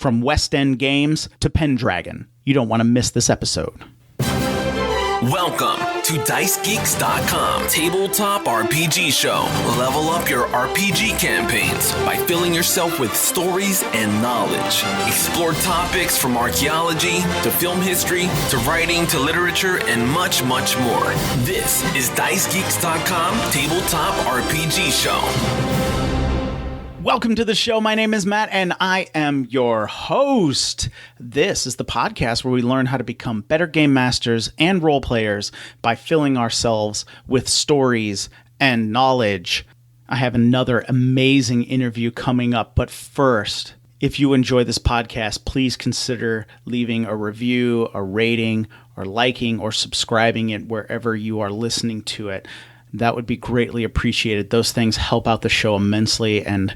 From West End Games to Pendragon. You don't want to miss this episode. Welcome to DiceGeeks.com Tabletop RPG Show. Level up your RPG campaigns by filling yourself with stories and knowledge. Explore topics from archaeology to film history to writing to literature and much, much more. This is DiceGeeks.com Tabletop RPG Show. Welcome to the show. My name is Matt, and I am your host. This is the podcast where we learn how to become better game masters and role players by filling ourselves with stories and knowledge. I have another amazing interview coming up, but first, if you enjoy this podcast, please consider leaving a review, a rating, or liking or subscribing it wherever you are listening to it. That would be greatly appreciated. Those things help out the show immensely, and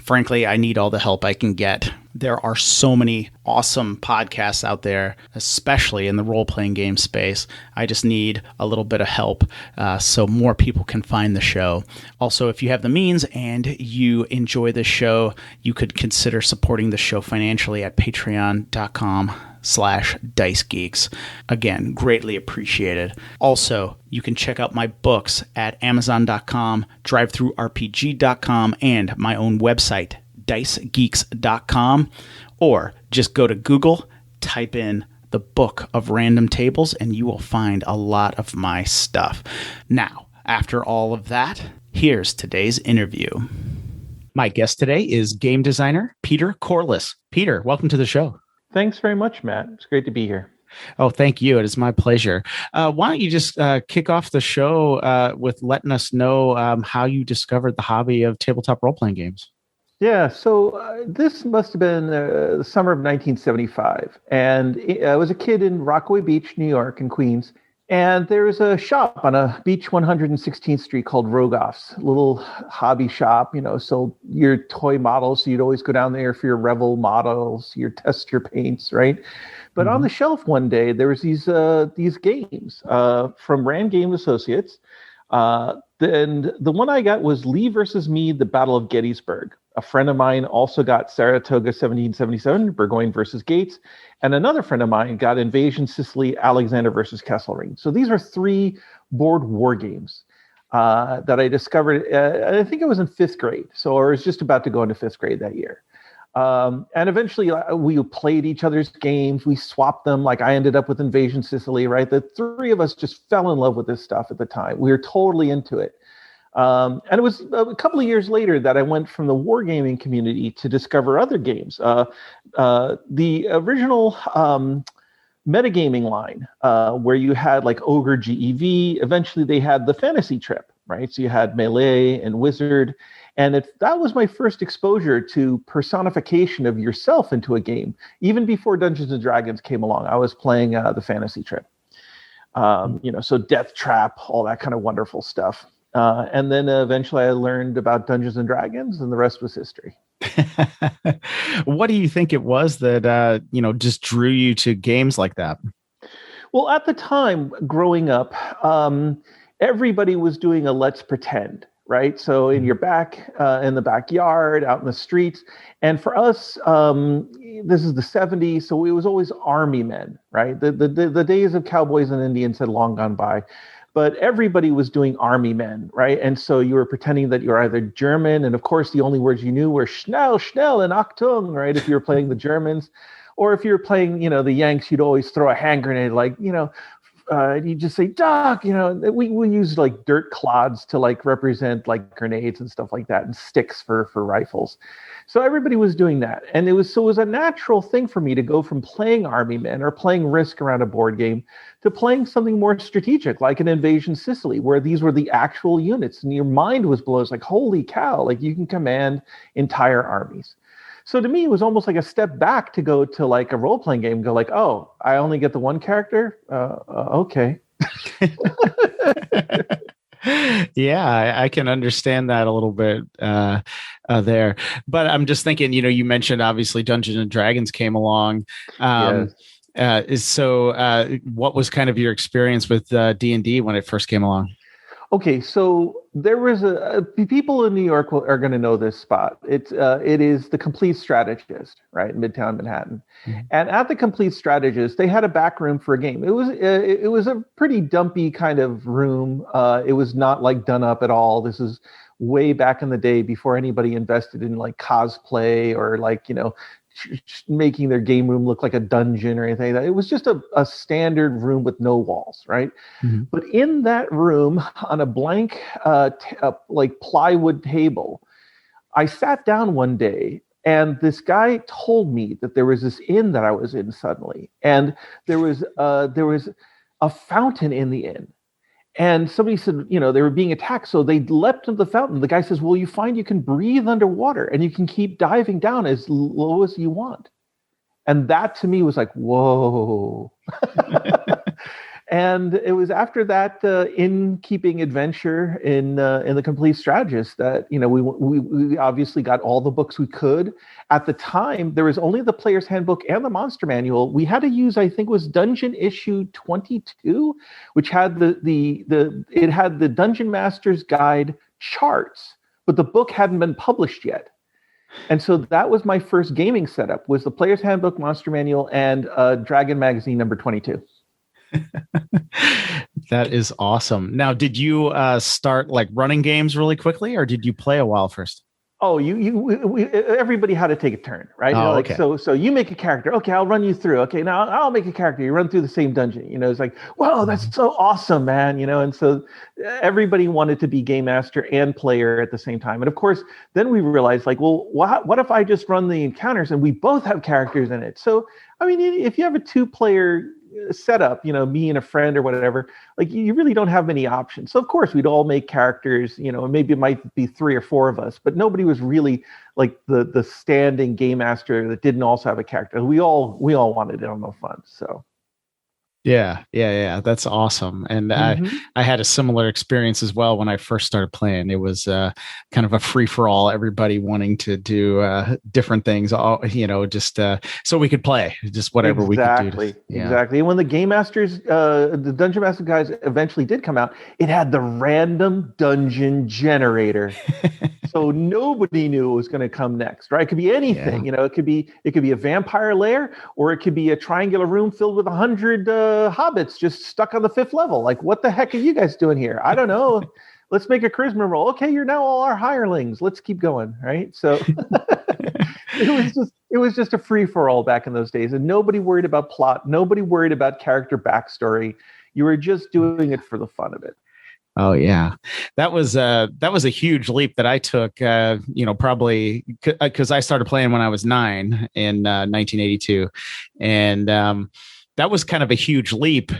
frankly, I need all the help I can get. There are so many awesome podcasts out there, especially in the role-playing game space. I just need a little bit of help so more people can find the show. Also, if you have the means and you enjoy the show, you could consider supporting the show financially at patreon.com/dicegeeks. Again, greatly appreciated. Also, you can check out my books at amazon.com, drivethrurpg.com, and my own website, dicegeeks.com, or just go to Google, type in the Book of Random Tables, and you will find a lot of my stuff. Now, after all of that, here's today's interview. My guest today is game designer Peter Corless. Peter, welcome to the show. Thanks very much, Matt. It's great to be here. Oh, thank you. It is my pleasure. Why don't you just kick off the show with letting us know how you discovered the hobby of tabletop role-playing games? Yeah, so this must have been the summer of 1975. And I was a kid in Rockaway Beach, New York, in Queens. And there was a shop on a beach 116th Street called Rogoff's, a little hobby shop, sold your toy models. So you'd always go down there for your Revel models, test your paints, right? But on the shelf one day, there was these games from Rand Game Associates. And the one I got was Lee versus Me, The Battle of Gettysburg. A friend of mine also got Saratoga 1777, Burgoyne versus Gates. And another friend of mine got Invasion Sicily, Alexander versus Kesselring. So these are three board war games that I discovered. I think I was in fifth grade. So I was just about to go into fifth grade that year. And eventually we played each other's games. We swapped them. Like I ended up with Invasion Sicily, right? The three of us just fell in love with this stuff at the time. We were totally into it. And it was a couple of years later that I went from the wargaming community to discover other games. The original metagaming line, where you had like Ogre GEV, eventually they had the Fantasy Trip, right? So you had Melee and Wizard. And that was my first exposure to personification of yourself into a game. Even before Dungeons & Dragons came along, I was playing the Fantasy Trip. So Death Trap, all that kind of wonderful stuff. And then eventually I learned about Dungeons & Dragons, and the rest was history. What do you think it was that, just drew you to games like that? Well, at the time, growing up, everybody was doing a Let's Pretend, right? So in your in the backyard, out in the streets. And for us, this is the 70s, so it was always army men, right? The days of cowboys and Indians had long gone by. But everybody was doing army men, right? And so you were pretending that you're either German, and of course the only words you knew were Schnell, Schnell, and Achtung, right? If you were playing the Germans. Or if you were playing, the Yanks, you'd always throw a hand grenade, like, you just say, Doc, we use like dirt clods to like represent like grenades and stuff like that, and sticks for rifles. So everybody was doing that. And it was a natural thing for me to go from playing army men or playing Risk around a board game to playing something more strategic, like an Invasion Sicily, where these were the actual units and your mind was blown. It's like, holy cow, like you can command entire armies. So to me, it was almost like a step back to go to like a role-playing game and go like, oh, I only get the one character? Okay. Yeah, I can understand that a little bit there. But I'm just thinking, you mentioned obviously Dungeons and Dragons came along. Yes. So what was kind of your experience with D&D when it first came along? Okay, so there was people in New York are going to know this spot. It is the Complete Strategist, right, in Midtown Manhattan, and at the Complete Strategist, they had a back room for a game. It was a pretty dumpy kind of room. It was not like done up at all. This is way back in the day before anybody invested in like cosplay or like making their game room look like a dungeon or anything. It was just a standard room with no walls, right? Mm-hmm. But in that room, on a blank like plywood table, I sat down one day and this guy told me that there was this inn that I was in suddenly, and there was a fountain in the inn. And somebody said, they were being attacked, so they leapt into the fountain. The guy says, well, you find you can breathe underwater and you can keep diving down as low as you want. And that to me was like, whoa. And it was after that in-keeping adventure in the Complete Strategist that we obviously got all the books we could. At the time, there was only the Player's Handbook and the Monster Manual. We had to use, I think, it was Dungeon Issue 22, which had it had the Dungeon Master's Guide charts, but the book hadn't been published yet. And so that was my first gaming setup: was the Player's Handbook, Monster Manual, and Dragon Magazine number 22. That is awesome. Now, did you start like running games really quickly, or did you play a while first? Oh, everybody had to take a turn, right? Oh, okay. So you make a character. Okay, I'll run you through. Okay, now I'll make a character. You run through the same dungeon. It's like, wow, that's so awesome, man. And so everybody wanted to be game master and player at the same time. And of course, then we realized, like, well, what if I just run the encounters and we both have characters in it? So, I mean, if you have a 2-player setup, me and a friend or whatever, like you really don't have many options. So of course we'd all make characters, maybe it might be 3 or 4 of us, but nobody was really like the standing game master that didn't also have a character. We all wanted it on the fun. So Yeah. That's awesome. And I had a similar experience as well when I first started playing. It was kind of a free for all, everybody wanting to do different things, all, just so we could play just whatever we could do. Exactly. And when the Game Masters, the Dungeon Master guys eventually did come out, it had the random dungeon generator. So nobody knew what was going to come next, right? It could be anything. It could be a vampire lair, or it could be a triangular room filled with 100 hobbits just stuck on the 5th level. Like, what the heck are you guys doing here? I don't know. Let's make a charisma roll. Okay, you're now all our hirelings. Let's keep going, right? So it was just a free for all back in those days, and nobody worried about plot. Nobody worried about character backstory. You were just doing it for the fun of it. Oh yeah, that was a huge leap that I took. Probably because I started playing when I was 9 in 1982, and that was kind of a huge leap,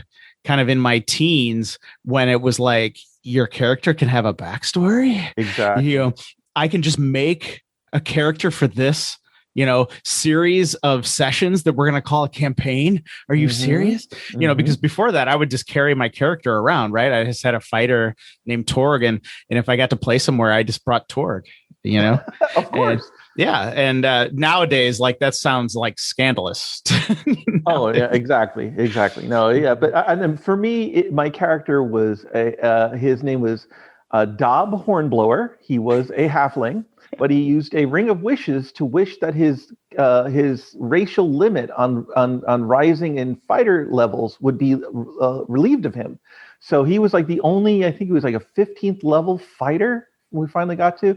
kind of in my teens, when it was like your character can have a backstory. Exactly. I can just make a character for this series of sessions that we're going to call a campaign. Are you serious? Because before that, I would just carry my character around, right? I just had a fighter named Torg, and if I got to play somewhere, I just brought Torg, Of course. And nowadays, like, that sounds like scandalous. Oh, yeah, exactly. No, yeah. But and then for me, my character was his name was Dob Hornblower. He was a halfling, but he used a ring of wishes to wish that his racial limit on rising in fighter levels would be relieved of him. So he was like the only, I think he was like a 15th level fighter we finally got to,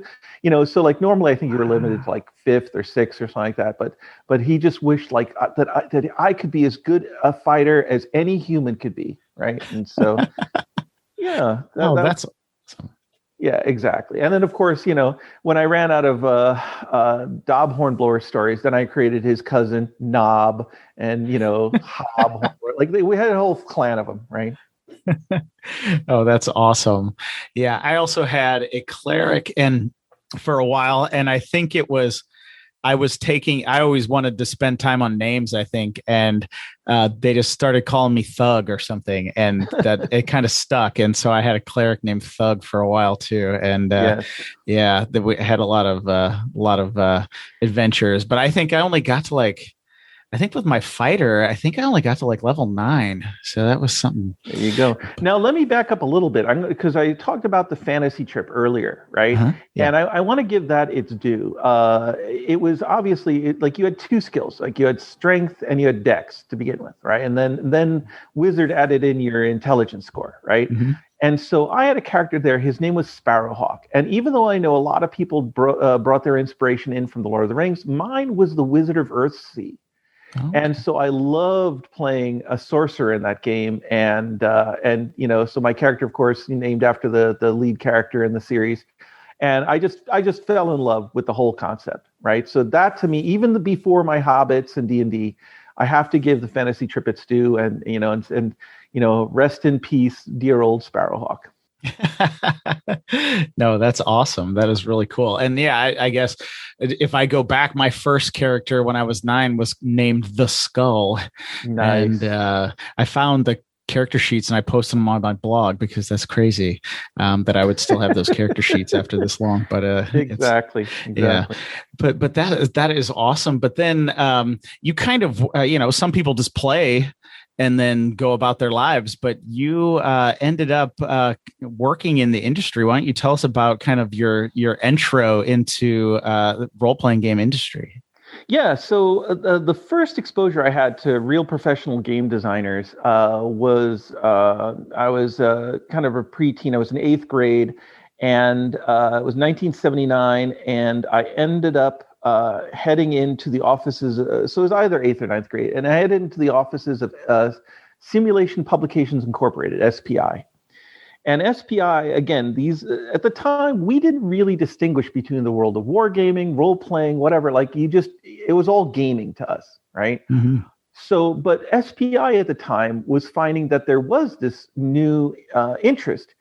so like normally I think you were limited to like 5th or 6th or something like that. But he just wished like that I could be as good a fighter as any human could be. Right. And so, yeah. That's awesome. Yeah, exactly. And then, of course, when I ran out of Dob Hornblower stories, then I created his cousin Knob and Hob. Like we had a whole clan of them, right? Oh, that's awesome. Yeah, I also had a cleric and for a while, and I think I always wanted to spend time on names, I think, and they just started calling me Thug or something, and that it kind of stuck. And so I had a cleric named Thug for a while too, and we had a lot of adventures. But I think I only got to like I think with my fighter, I think I only got to like level 9. So that was something. There you go. Now, let me back up a little bit because I talked about the fantasy trip earlier, right? Yeah. And I want to give that its due. It was obviously like you had two skills, like you had strength and you had dex to begin with, right? And then Wizard added in your intelligence score, right? And so I had a character there. His name was Sparrowhawk. And even though I know a lot of people brought their inspiration in from The Lord of the Rings, mine was the Wizard of Earthsea. Okay. And so I loved playing a sorcerer in that game, and so my character, of course, named after the lead character in the series, and I just fell in love with the whole concept, right? So that to me, even before my Hobbits and D&D, I have to give the fantasy trip its due, and rest in peace, dear old Sparrowhawk. No, that's awesome. That is really cool. And yeah, I guess if I go back, my first character when I was 9 was named The Skull. Nice. And I found the character sheets and I posted them on my blog because that's crazy that I would still have those character sheets after this long. But exactly. Yeah. But that is awesome. But then you kind of some people just play and then go about their lives, but you ended up working in the industry. Why don't you tell us about kind of your intro into the role-playing game industry? Yeah, so the first exposure I had to real professional game designers was I was kind of a preteen. I was in 8th grade, and it was 1979, and I ended up heading into the offices. So it was either 8th or 9th grade, and I headed into the offices of Simulation Publications Incorporated, SPI. And SPI, again, these at the time, we didn't really distinguish between the world of wargaming, role-playing, whatever. Like it was all gaming to us, right? Mm-hmm. So, but SPI at the time was finding that there was this new interest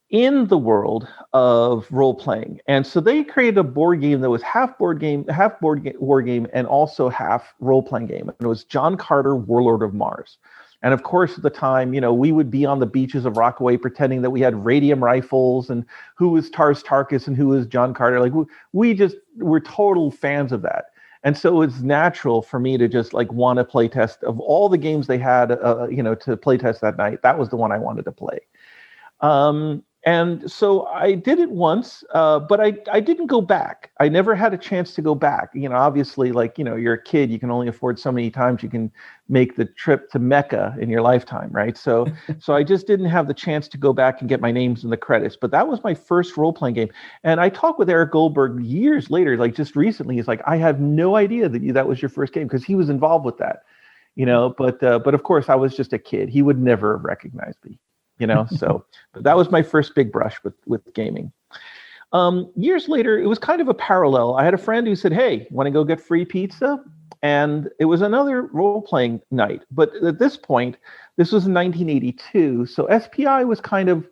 in the world of role-playing. And so they created a board game that was half war game, and also half role-playing game. And it was John Carter, Warlord of Mars. And of course, at the time, we would be on the beaches of Rockaway pretending that we had radium rifles and who was Tars Tarkas and who was John Carter. Like we just were total fans of that. And so it's natural for me to just like want to play test of all the games they had, to play test that night. That was the one I wanted to play. And so I did it once, but I didn't go back. I never had a chance to go back. Obviously, you're a kid, you can only afford so many times you can make the trip to Mecca in your lifetime, right? So I just didn't have the chance to go back and get my names in the credits. But that was my first role-playing game. And I talked with Eric Goldberg years later, like just recently. He's like, I have no idea that was your first game, because he was involved with that, But of course, I was just a kid. He would never have recognized me. So but that was my first big brush with gaming. Years later, it was kind of a parallel. I had a friend who said, hey, want to go get free pizza? And it was another role-playing night. But at this point, this was in 1982. So SPI was kind of,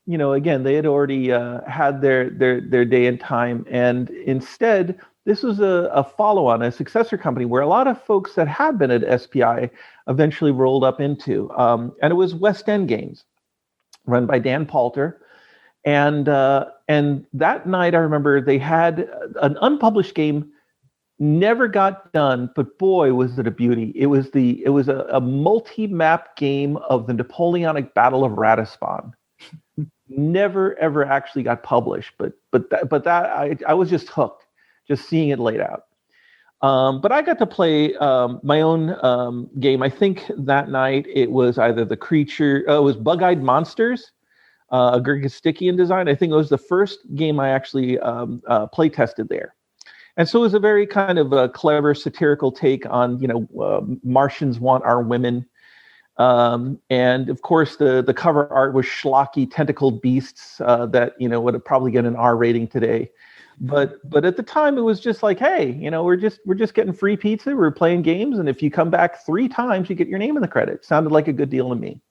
again, they had already had their day and time. And instead, this was a follow-on, a successor company where a lot of folks that had been at SPI eventually rolled up into. And it was West End Games, run by Dan Palter. And that night, I remember they had an unpublished game, never got done, but boy, was it a beauty. It was a multi-map game of the Napoleonic Battle of Ratisbon. Never ever actually got published, but that I was just hooked, just seeing it laid out. But I got to play my own game. I think that night it was either it was Bug-Eyed Monsters, a Gurgistikian design. I think it was the first game I actually play tested there. And so it was a very kind of a clever satirical take on, Martians want our women. And of course, the cover art was schlocky tentacled beasts that, would probably get an R rating today. But at the time, it was just like, hey, we're just getting free pizza. We're playing games. And if you come back 3 times, you get your name in the credits. Sounded like a good deal to me.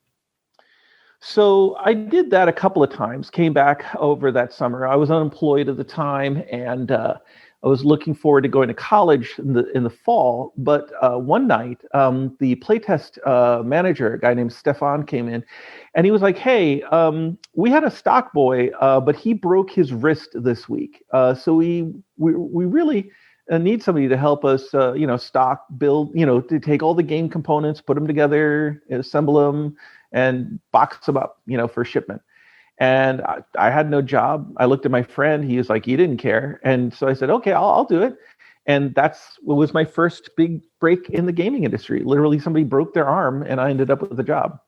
So I did that a couple of times, came back over that summer. I was unemployed at the time, and I was looking forward to going to college in the fall. But one night, the playtest manager, a guy named Stefan, came in, and he was like, hey, we had a stock boy, but he broke his wrist this week. So we really need somebody to help us, stock, build, to take all the game components, put them together, assemble them, and box them up, for shipment. And I had no job. I looked at my friend. He was like, he didn't care. And so I said, okay, I'll do it. And that's what was my first big break in the gaming industry. Literally, somebody broke their arm, and I ended up with a job.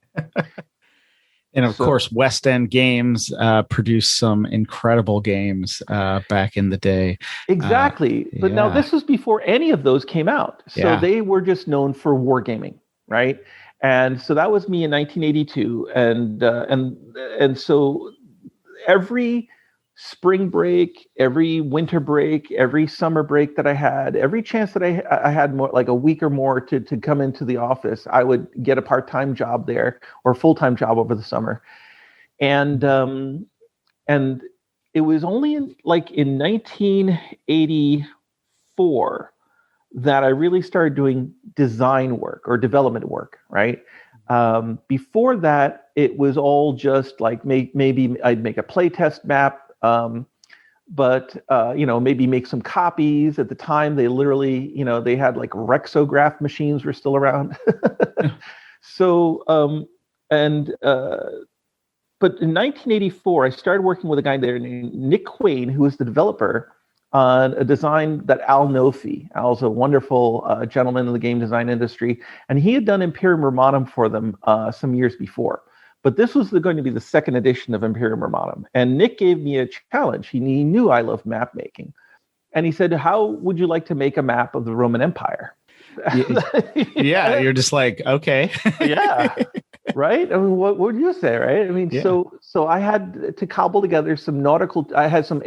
And of course, West End Games produced some incredible games back in the day. Exactly. But now this was before any of those came out. So they were just known for wargaming, right? And so that was me in 1982. And so every spring break, every winter break, every summer break that I had, every chance that I had more like a week or more to come into the office, I would get a part-time job there or a full-time job over the summer. And it was only in 1984 that I really started doing design work or development work, right? Before that, it was all just like maybe I'd make a playtest map, but maybe make some copies. At the time, they literally, they had like Rexograph machines were still around. So, but in 1984, I started working with a guy there named Nick Quain, who was the developer on a design that Al Nofi. Al's a wonderful gentleman in the game design industry, and he had done Imperium Romanum for them some years before. But this was going to be the second edition of Imperium Romanum. And Nick gave me a challenge. He knew I loved map making. And he said, how would you like to make a map of the Roman Empire? Yeah, you're just like, okay. Yeah, right? I mean, what would you say, right? I mean, so I had to cobble together some I had some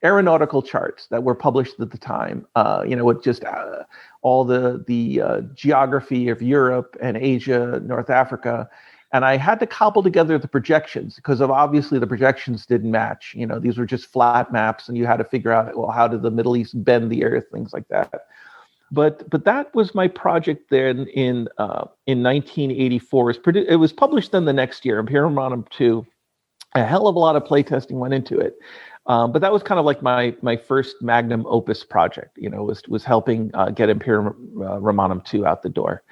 aeronautical charts that were published at the time, with just all the geography of Europe and Asia, North Africa. And I had to cobble together the projections because obviously the projections didn't match. These were just flat maps, and you had to figure out, well, how did the Middle East bend the Earth, things like that. But that was my project there in 1984. It was published then the next year, Imperium Romanum 2. A hell of a lot of playtesting went into it. But that was kind of like my first magnum opus project, was helping get Imperium Romanum 2 out the door.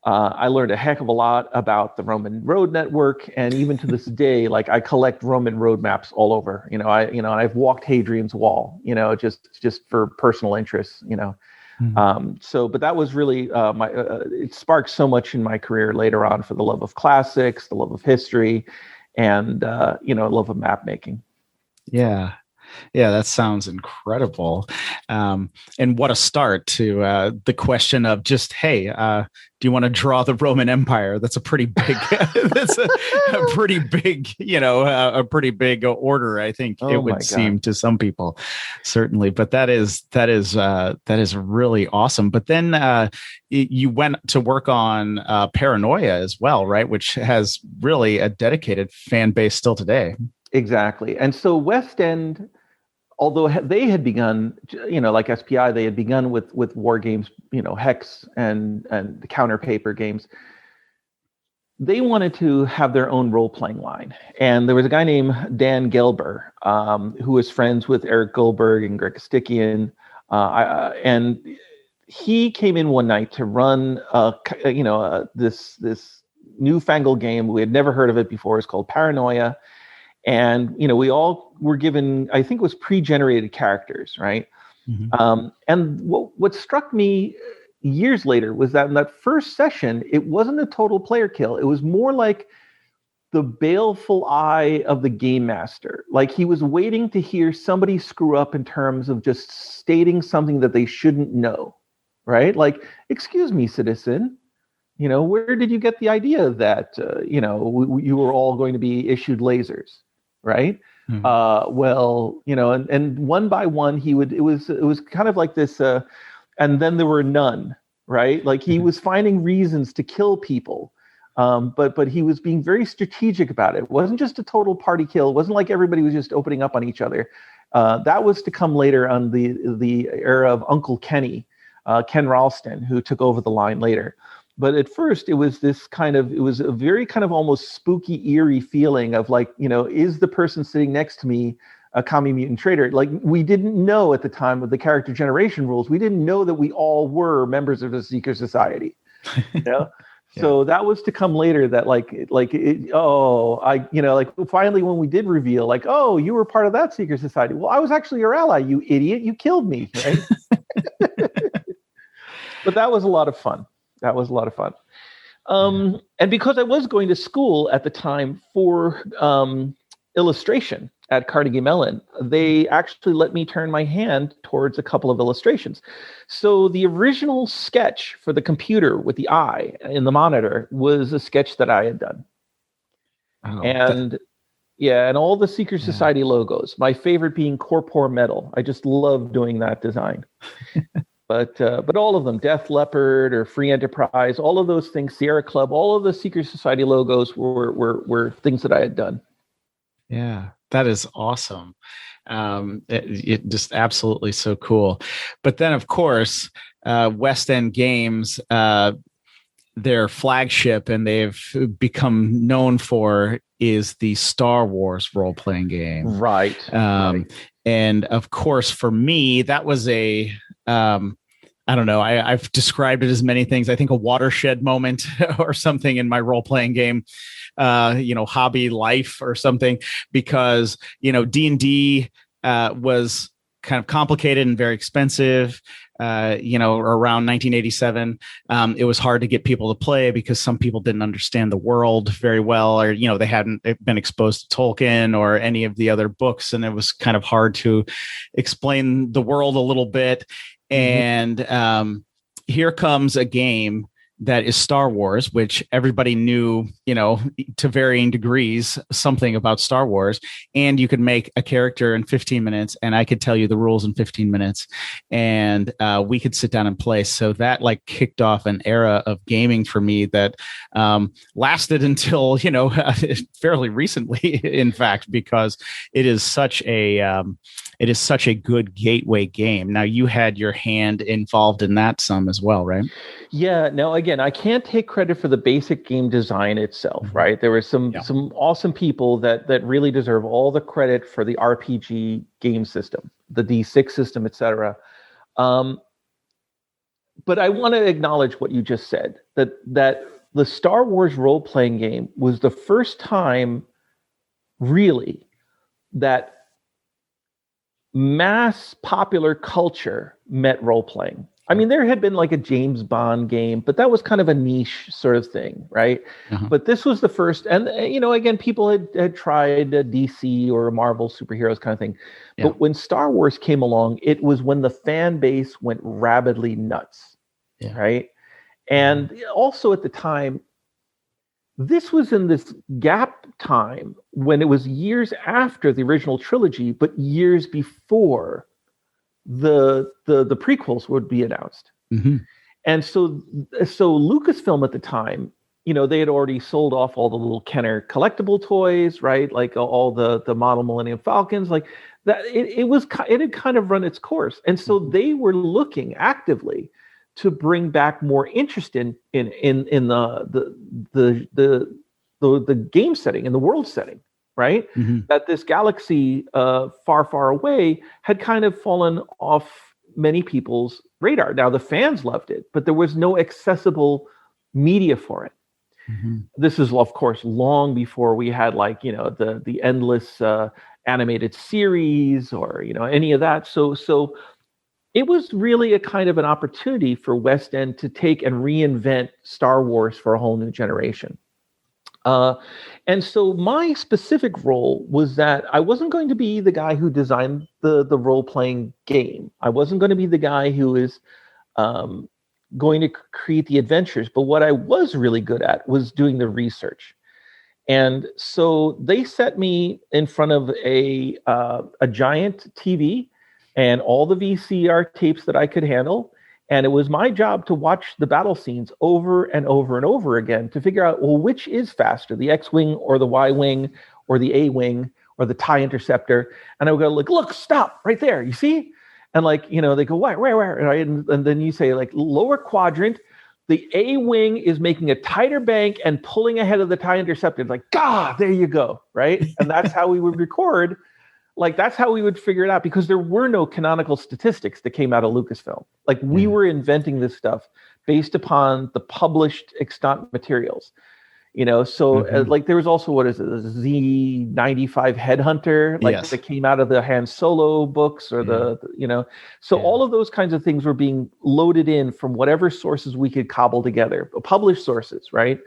I learned a heck of a lot about the Roman road network, and even to this day, like I collect Roman road maps all over. And I've walked Hadrian's Wall, just for personal interests, Mm-hmm. But that was really it sparked so much in my career later on for the love of classics, the love of history, and love of map making. Yeah, that sounds incredible. And what a start to the question of just, hey, do you want to draw the Roman Empire? That's a pretty big, that's a pretty big, a pretty big order. I think it would seem to some people, certainly. But that is really awesome. But then you went to work on Paranoia as well, right? Which has really a dedicated fan base still today. Exactly. And so West End, although they had begun, like SPI, they had begun with war games, Hex and the counter paper games. They wanted to have their own role-playing line. And there was a guy named Dan Gelber, who was friends with Eric Goldberg and Greg Stikian. And he came in one night to run, this newfangled game. We had never heard of it before. It's called Paranoia. And, we all were given, I think it was pre-generated characters, right? Mm-hmm. And what struck me years later was that in that first session, it wasn't a total player kill. It was more like the baleful eye of the game master. Like he was waiting to hear somebody screw up in terms of just stating something that they shouldn't know, right? Like, excuse me, citizen. Where did you get the idea that, you were all going to be issued lasers? Right. Mm-hmm. And one by one, it was kind of like this. And then there were none. Right. Like he was finding reasons to kill people. But he was being very strategic about it. It wasn't just a total party kill. It wasn't like everybody was just opening up on each other. That was to come later on the era of Uncle Kenny, Ken Ralston, who took over the line later. But at first, it was a very kind of almost spooky, eerie feeling of like, is the person sitting next to me a commie mutant traitor. Like, we didn't know at the time of the character generation rules, we didn't know that we all were members of the Seeker Society. You know? Yeah. So that was to come later, that finally when we did reveal, like, oh, you were part of that Seeker Society. Well, I was actually your ally, you idiot. You killed me, right? But that was a lot of fun. And because I was going to school at the time for illustration at Carnegie Mellon, they actually let me turn my hand towards a couple of illustrations. So the original sketch for the computer with the eye in the monitor was a sketch that I had done. Oh, and all the Seeker Society logos, my favorite being Corpor Metal. I just love doing that design. But all of them, Death Leopard or Free Enterprise, all of those things, Sierra Club, all of the Seeker Society logos were things that I had done. Yeah, that is awesome. It just absolutely so cool. But then, of course, West End Games, their flagship and they've become known for is the Star Wars role-playing game. Right. And of course, for me, that was I don't know. I've described it as many things. I think a watershed moment or something in my role-playing game, hobby life or something, because, D&D was kind of complicated and very expensive. Around 1987, it was hard to get people to play because some people didn't understand the world very well, or, they hadn't been exposed to Tolkien or any of the other books. And it was kind of hard to explain the world a little bit. And here comes a game that is Star Wars, which everybody knew, to varying degrees, something about Star Wars. And you could make a character in 15 minutes and I could tell you the rules in 15 minutes and we could sit down and play. So that kicked off an era of gaming for me that lasted until, fairly recently, in fact, because it is such a good gateway game. Now, you had your hand involved in that some as well, right? Yeah. Now, again, I can't take credit for the basic game design itself, right? There were some awesome people that really deserve all the credit for the RPG game system, the D6 system, etc. But I want to acknowledge what you just said, that the Star Wars role-playing game was the first time, really, that mass popular culture met role-playing. I mean, there had been a James Bond game, but that was kind of a niche sort of thing, right? But this was the first, and again, people had tried DC or Marvel superheroes kind of thing. Yeah. But when Star Wars came along, it was when the fan base went rabidly nuts, right? And also at the time, this was in this gap time when it was years after the original trilogy, but years before the prequels would be announced. And so Lucasfilm at the time, they had already sold off all the little Kenner collectible toys, right? All the model Millennium Falcons, like that. It had kind of run its course, and so they were looking actively to bring back more interest in the game setting, in the world setting, right? That this galaxy far away had kind of fallen off many people's radar. Now the fans loved it, but there was no accessible media for it. This is, of course, long before we had the endless animated series or any of that. So it was really a kind of an opportunity for West End to take and reinvent Star Wars for a whole new generation. And so my specific role was that I wasn't going to be the guy who designed the role-playing game. I wasn't going to be the guy who is going to create the adventures. But what I was really good at was doing the research. And so they set me in front of a giant TV and all the VCR tapes that I could handle. And it was my job to watch the battle scenes over and over and over again to figure out, well, which is faster, the X-Wing or the Y-Wing or the A-Wing or the TIE Interceptor? And I would go look, stop right there. You see? And they go, where? And then you say lower quadrant, the A-Wing is making a tighter bank and pulling ahead of the TIE Interceptor. It's God, there you go. Right. And that's how we would record like that's how we would figure it out, because there were no canonical statistics that came out of Lucasfilm. Like we were inventing this stuff based upon the published extant materials. So like there was also, what is it, the Z95 Headhunter, like that came out of the Han Solo books, or all of those kinds of things were being loaded in from whatever sources we could cobble together, published sources, right?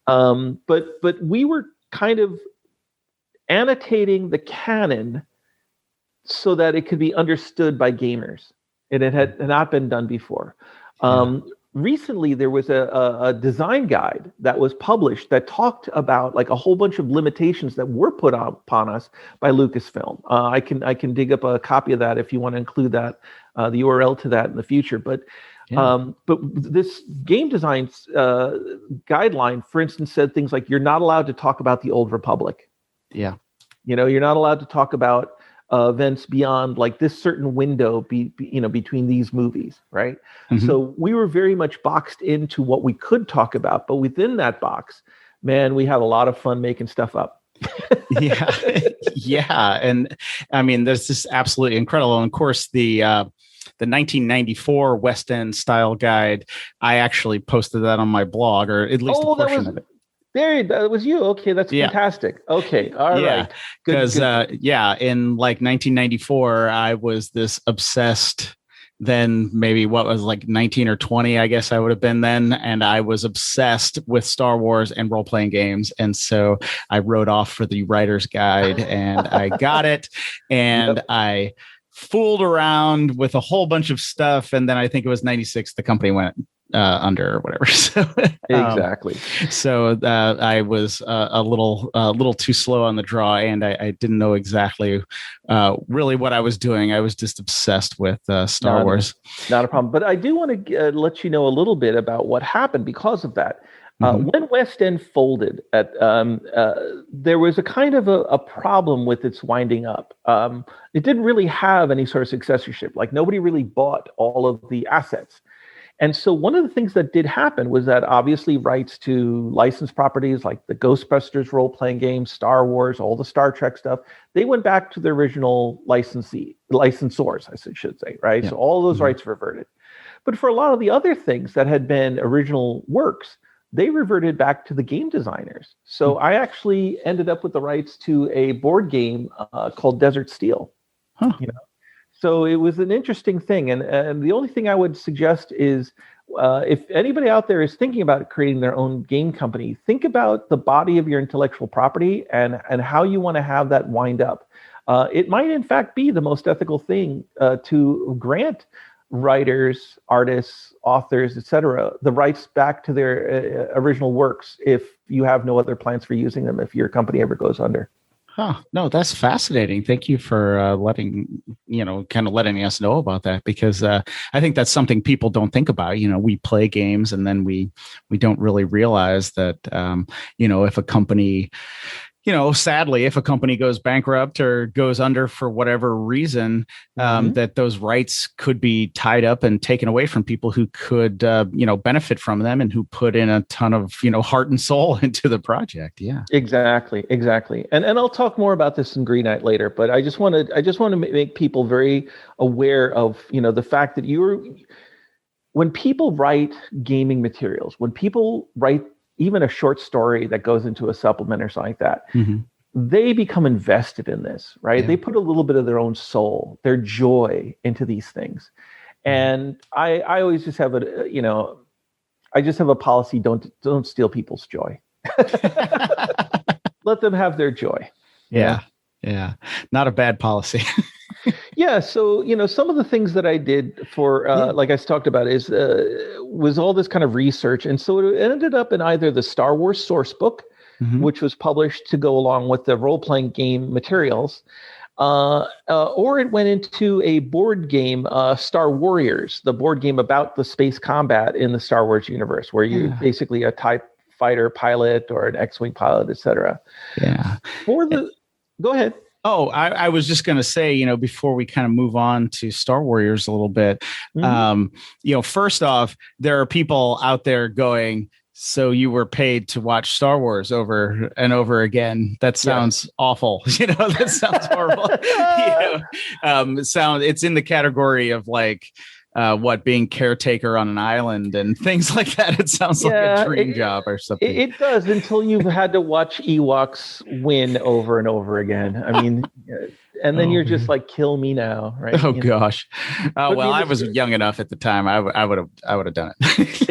But we were kind of annotating the canon so that it could be understood by gamers, and it had not been done before. Recently, there was a design guide that was published that talked about like a whole bunch of limitations that were put upon us by Lucasfilm. I can dig up a copy of that if you want to include that, the URL to that in the future. But this game design guideline, for instance, said things like you're not allowed to talk about the Old Republic. Yeah, you're not allowed to talk about events beyond like this certain window between these movies, right? So we were very much boxed into what we could talk about, but within that box, man, we had a lot of fun making stuff up. And I mean, this is absolutely incredible. And of course, the 1994 West End style guide, I actually posted that on my blog, or at least a portion of it. There, that was you. Okay, that's fantastic. Okay, all right. Because in like 1994, I was this obsessed. Then maybe what was like 19 or 20, I guess I would have been then, and I was obsessed with Star Wars and role playing games, and so I wrote off for the writer's guide, and I got it, and I fooled around with a whole bunch of stuff, and then I think it was 96 the company went under or whatever. So exactly. So I was a little too slow on the draw, and I didn't know exactly really what I was doing. I was just obsessed with Star Wars. Not a problem. But I do want to let you know a little bit about what happened because of that. When West End folded, there was a kind of a problem with its winding up. It didn't really have any sort of successorship. Like nobody really bought all of the assets. And so one of the things that did happen was that obviously rights to licensed properties like the Ghostbusters role-playing game, Star Wars, all the Star Trek stuff, they went back to the original licensors, I should say, right? Yeah. So all those rights reverted. But for a lot of the other things that had been original works, they reverted back to the game designers. So I actually ended up with the rights to a board game called Desert Steel. So it was an interesting thing. And the only thing I would suggest is if anybody out there is thinking about creating their own game company, think about the body of your intellectual property and how you want to have that wind up. It might, in fact, be the most ethical thing to grant writers, artists, authors, etc., the rights back to their original works if you have no other plans for using them if your company ever goes under. No, that's fascinating. Thank you for letting us know about that, because I think that's something people don't think about. We play games and then we don't really realize that, if a company, sadly, if a company goes bankrupt or goes under for whatever reason, that those rights could be tied up and taken away from people who could, benefit from them and who put in a ton of, heart and soul into the project. Yeah, exactly. And I'll talk more about this in Green Knight later, but I just want to make people very aware of, the fact that when people write gaming materials, when people write even a short story that goes into a supplement or something like that, they become invested in this, right? Yeah. They put a little bit of their own soul, their joy into these things. And I always just have I just have a policy, don't steal people's joy. Let them have their joy. Yeah. Not a bad policy. Yeah. So, some of the things that I did for, like I talked about was all this kind of research. And so it ended up in either the Star Wars source book, which was published to go along with the role-playing game materials, or it went into a board game, Star Warriors, the board game about the space combat in the Star Wars universe, where you basically a TIE fighter pilot or an X-Wing pilot, etc. Yeah. Go ahead. Oh, I was just going to say, before we kind of move on to Star Warriors a little bit, first off, there are people out there going, So you were paid to watch Star Wars over and over again. That sounds awful. That sounds horrible. It's in the category of like being caretaker on an island and things like that. It sounds like a dream job or something. It does, until you've had to watch Ewoks win over and over again. I mean, and then you're just like, kill me now, right? Oh gosh. Well, I was young enough at the time. I would have done it.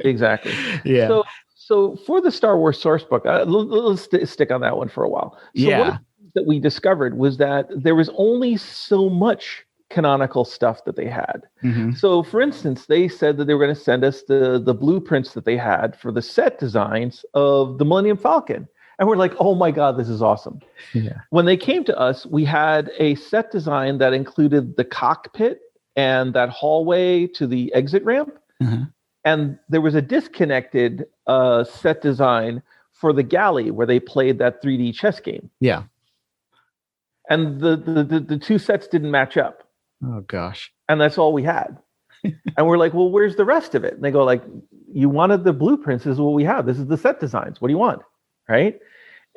Exactly. Yeah. So for the Star Wars source book, let's stick on that one for a while. So what that we discovered was that there was only so much canonical stuff that they had. Mm-hmm. So for instance, they said that they were going to send us the blueprints that they had for the set designs of the Millennium Falcon. And we're like, oh my God, this is awesome. Yeah. When they came to us, we had a set design that included the cockpit and that hallway to the exit ramp. Mm-hmm. And there was a disconnected set design for the galley where they played that 3D chess game. Yeah. And the two sets didn't match up. Oh gosh. And that's all we had. And we're like, well, where's the rest of it? And they go like, you wanted the blueprints, this is what we have. This is the set designs. What do you want? Right.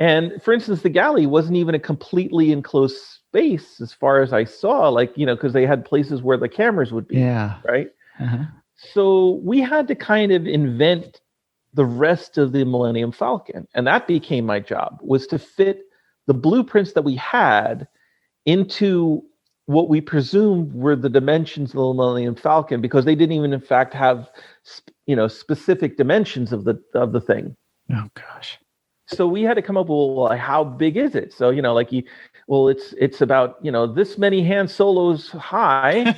And for instance, the galley wasn't even a completely enclosed space as far as I saw, like, because they had places where the cameras would be. Yeah. Right. Uh-huh. So we had to kind of invent the rest of the Millennium Falcon. And that became my job, was to fit the blueprints that we had into what we presumed were the dimensions of the Millennium Falcon, because they didn't even in fact have, specific dimensions of the thing. Oh gosh. So we had to come up with, well, how big is it? So, it's about, this many Han Solos high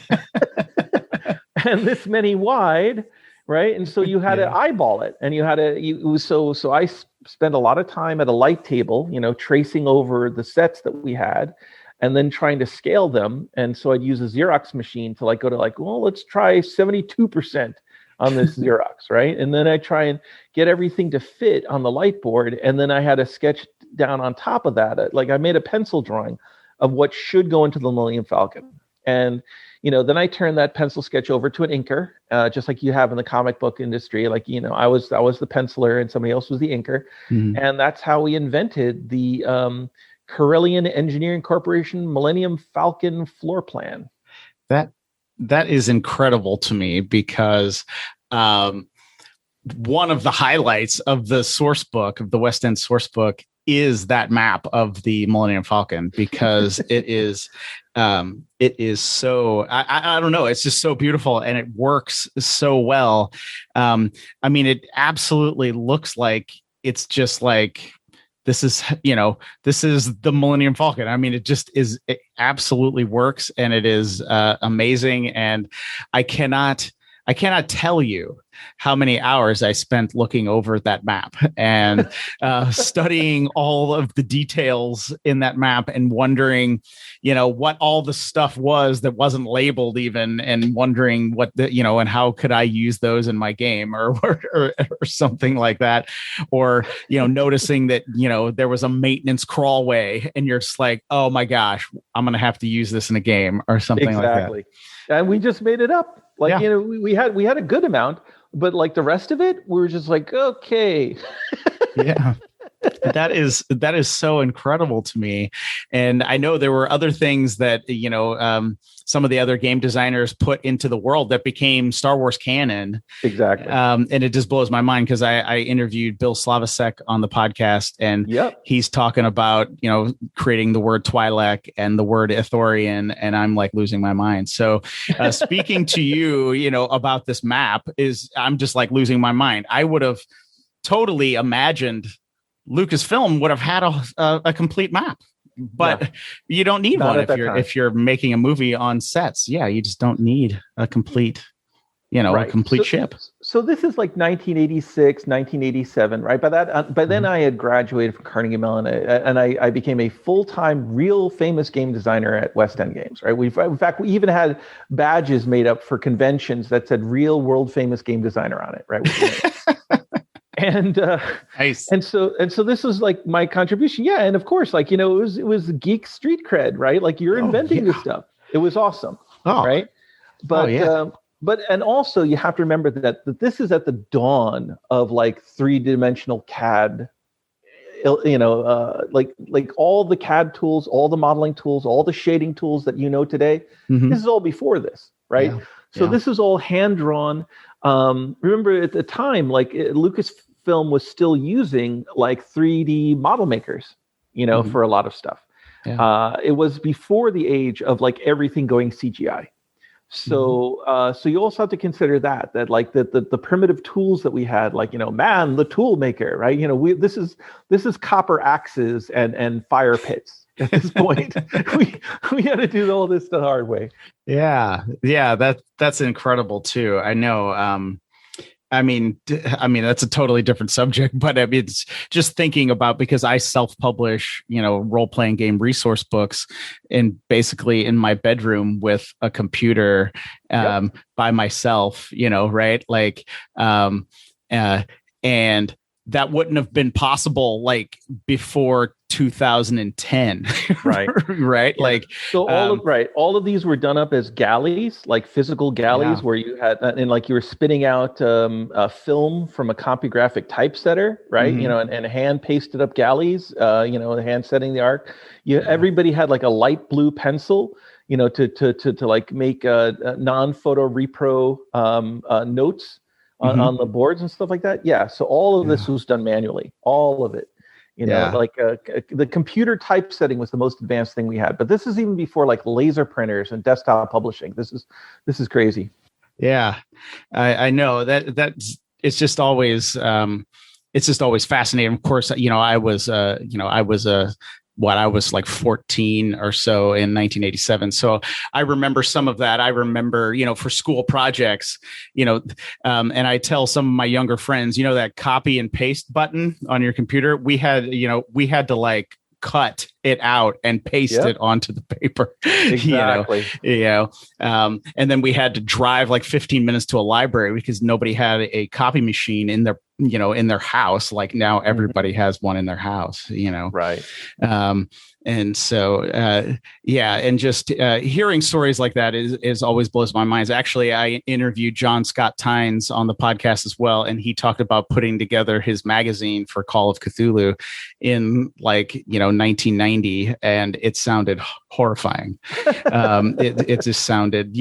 and this many wide, right? And so you had to eyeball it, and you had to, so I spent a lot of time at a light table, tracing over the sets that we had and then trying to scale them. And so I'd use a Xerox machine to let's try 72% on this Xerox, right? And then I try and get everything to fit on the light board. And then I had a sketch down on top of that. Like I made a pencil drawing of what should go into the Millennium Falcon. And, then I turned that pencil sketch over to an inker, just like you have in the comic book industry. Like, I was the penciler and somebody else was the inker. Mm-hmm. And that's how we invented the Corellian Engineering Corporation Millennium Falcon floor plan. That is incredible to me, because one of the highlights of the source book, of the West End source book, is that map of the Millennium Falcon, because it is so, I don't know, it's just so beautiful and it works so well. It absolutely looks like it's just like, this is the Millennium Falcon. It absolutely works, and it is amazing. And I cannot tell you how many hours I spent looking over that map and studying all of the details in that map and wondering, what all the stuff was that wasn't labeled even, and wondering what and how could I use those in my game or something like that. Or, noticing that, there was a maintenance crawlway and you're just like, oh my gosh, I'm going to have to use this in a game or something like that. Exactly. And we just made it up. Like, we had a good amount, but like the rest of it, we were just like, okay. Yeah. That is so incredible to me. And I know there were other things that, some of the other game designers put into the world that became Star Wars canon. Exactly. And it just blows my mind, because I interviewed Bill Slavicsek on the podcast, and he's talking about, creating the word Twi'lek and the word Ithorian, and I'm like losing my mind. So speaking to you, about this map, I'm just like losing my mind. I would have totally imagined Lucasfilm would have had a complete map, but you don't need one if you're making a movie on sets. Yeah, you just don't need a complete, a complete ship. So this is like 1986, 1987, right? By then I had graduated from Carnegie Mellon, and I became a full-time, real famous game designer at West End Games, right? In fact, we even had badges made up for conventions that said "Real World Famous Game Designer" on it, right? And nice. And so this was like my contribution. Yeah. And of course, like, it was geek street cred, right? Like, you're inventing this stuff. It was awesome. Oh. Right. But and also you have to remember that this is at the dawn of like 3-dimensional CAD, like all the CAD tools, all the modeling tools, all the shading tools that you know today. Mm-hmm. This is all before this, right? Yeah. So this is all hand drawn. Remember at the time, like Lucasfilm was still using like 3D model makers, Mm-hmm. for a lot of stuff. Yeah. It was before the age of like everything going CGI. So so you also have to consider that like the primitive tools that we had, like man, the tool maker, right? This is copper axes and fire pits at this point. we had to do all this the hard way. Yeah, that's incredible too. I know. I mean, that's a totally different subject, but I mean, it's just thinking about, because I self-publish, role-playing game resource books basically in my bedroom with a computer, by myself, right? Like, and that wouldn't have been possible like before 2010, right? Right. Yeah. Like, so all of these were done up as galleys, like physical galleys, where you had, and like you were spitting out a film from a CompuGraphic typesetter, right? Mm-hmm. And hand pasted up galleys, hand setting the arc. Everybody had like a light blue pencil, to like make non-photo repro notes on the boards and stuff like that. Yeah. So all of this was done manually, all of it. Like the computer typesetting was the most advanced thing we had. But this is even before like laser printers and desktop publishing. This is crazy. Yeah, I know that's it's just always fascinating. Of course, I was like 14 or so in 1987. So I remember some of that. I remember, for school projects, and I tell some of my younger friends, that copy and paste button on your computer, we had to like cut it out and paste it onto the paper. Exactly. And then we had to drive like 15 minutes to a library because nobody had a copy machine in their house. Like now everybody has one in their house, Right. And so, and just hearing stories like that is always blows my mind. Actually, I interviewed John Scott Tynes on the podcast as well, and he talked about putting together his magazine for Call of Cthulhu in 1990, and it sounded horrifying. It just sounded,